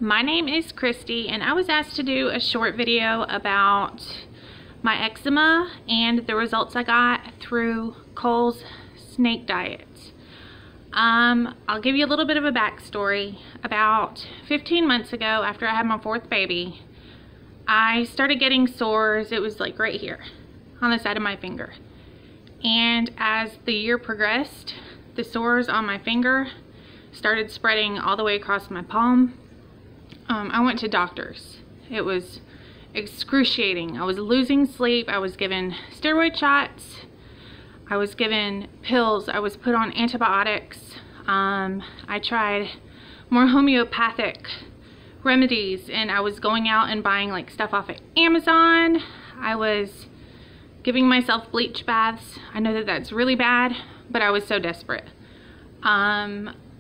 My name is Christy and I was asked to do a short video about my eczema and the results I got through Cole's snake diet. I'll give you a little bit of a backstory. About 15 months ago, after I had my fourth baby, I started getting sores. It was like right here on the side of my finger. And as the year progressed, the sores on my finger started spreading all the way across my palm. I went to doctors. It was excruciating. I was losing sleep. I was given steroid shots. I was given pills. I was put on antibiotics. I tried more homeopathic remedies, and I was going out and buying like stuff off of Amazon. I was giving myself bleach baths. I know that that's really bad, but I was so desperate.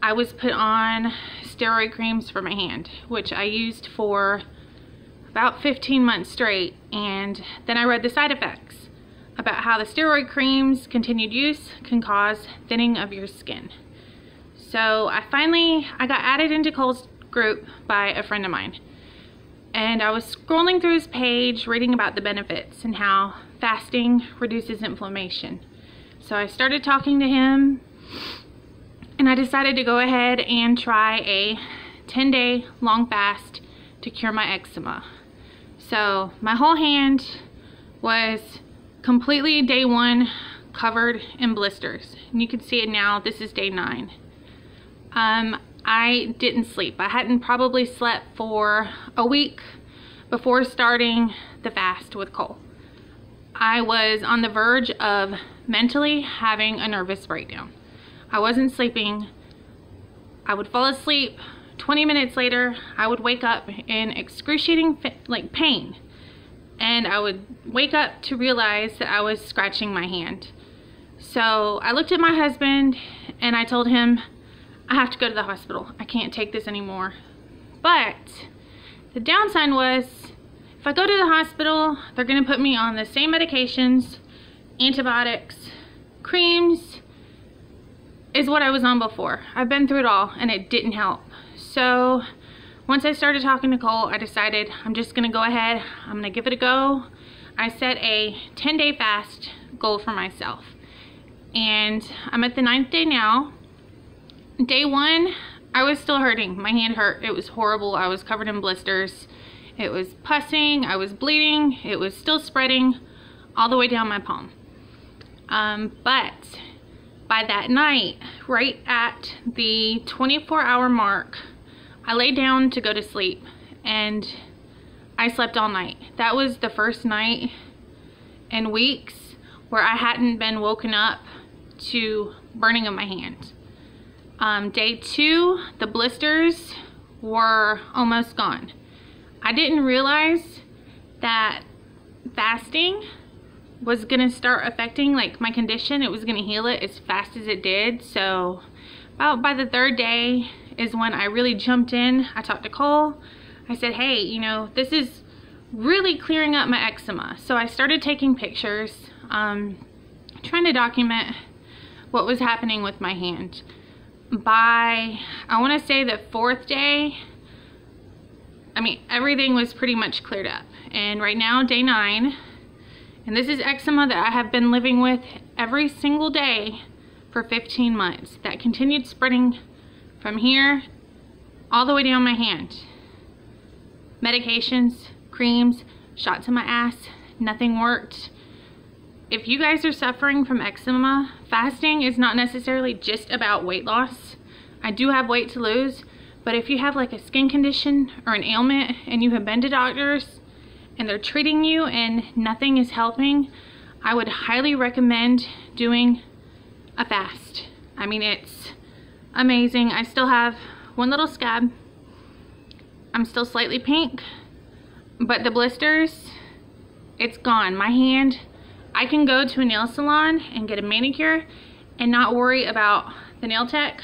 I was put on steroid creams for my hand, which I used for about 15 months straight, and then I read the side effects about how the steroid creams, continued use, can cause thinning of your skin. So I got added into Cole's group by a friend of mine, and I was scrolling through his page reading about the benefits and how fasting reduces inflammation. So I started talking to him, and I decided to go ahead and try a 10-day long fast to cure my eczema. So my whole hand was completely day 1 covered in blisters, and you can see it now. This is day 9. I didn't sleep. I hadn't probably slept for a week before starting the fast with Cole. I was on the verge of mentally having a nervous breakdown. I wasn't sleeping. I would fall asleep. 20 minutes later, I would wake up in excruciating pain, and I would wake up to realize that I was scratching my hand. So I looked at my husband and I told him, I have to go to the hospital. I can't take this anymore. But the downside was, if I go to the hospital, they're going to put me on the same medications, antibiotics, creams, is what I was on before. I've been through it all and it didn't help. So once I started talking to Cole, I decided I'm just going to go ahead. I'm going to give it a go. I set a 10-day fast goal for myself, and I'm at the 9th day now. Day 1, I was still hurting. My hand hurt. It was horrible. I was covered in blisters. It was pussing. I was bleeding. It was still spreading all the way down my palm. But by that night, right at the 24-hour mark, I laid down to go to sleep, and I slept all night. That was the first night in weeks where I hadn't been woken up to burning of my hand. Day 2, the blisters were almost gone. I didn't realize that fasting was gonna start affecting my condition. It was gonna heal it as fast as it did. So about by the 3rd day is when I really jumped in. I talked to Cole. I said, hey, you know, this is really clearing up my eczema. So I started taking pictures, trying to document what was happening with my hand. By, I want to say the 4th day, I mean, everything was pretty much cleared up. And right now, day 9, and this is eczema that I have been living with every single day for 15 months. That continued spreading from here all the way down my hand. Medications, creams, shots in my ass, nothing worked. If you guys are suffering from eczema, fasting is not necessarily just about weight loss. I do have weight to lose, but if you have like a skin condition or an ailment and you have been to doctors and they're treating you and nothing is helping, I would highly recommend doing a fast. I mean, it's amazing. I still have one little scab. I'm still slightly pink, but the blisters, it's gone. My hand, I can go to a nail salon and get a manicure and not worry about the nail tech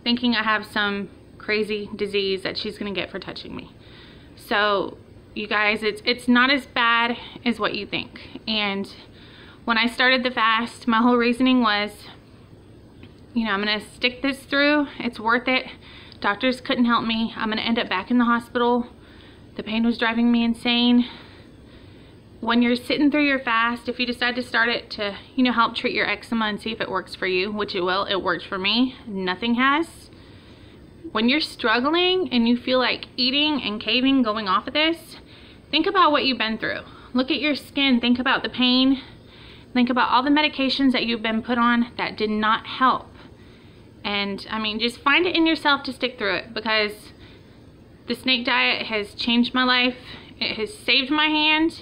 thinking I have some crazy disease that she's gonna get for touching me. So you guys, it's not as bad as what you think. And when I started the fast, my whole reasoning was, you know, I'm gonna stick this through. It's worth it Doctors couldn't help me. I'm gonna end up back in the hospital. The pain was driving me insane. When you're sitting through your fast, if you decide to start it to, you know, help treat your eczema and see if it works for you, which it will, it worked for me, nothing has. When you're struggling and you feel like eating and caving, going off of this, think about what you've been through. Look at your skin, think about the pain, think about all the medications that you've been put on that did not help. And I mean, just find it in yourself to stick through it, because the snake diet has changed my life. It has saved my hand,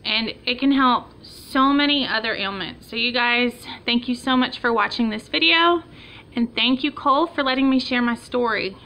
and it can help so many other ailments. So you guys, thank you so much for watching this video, and thank you, Cole, for letting me share my story.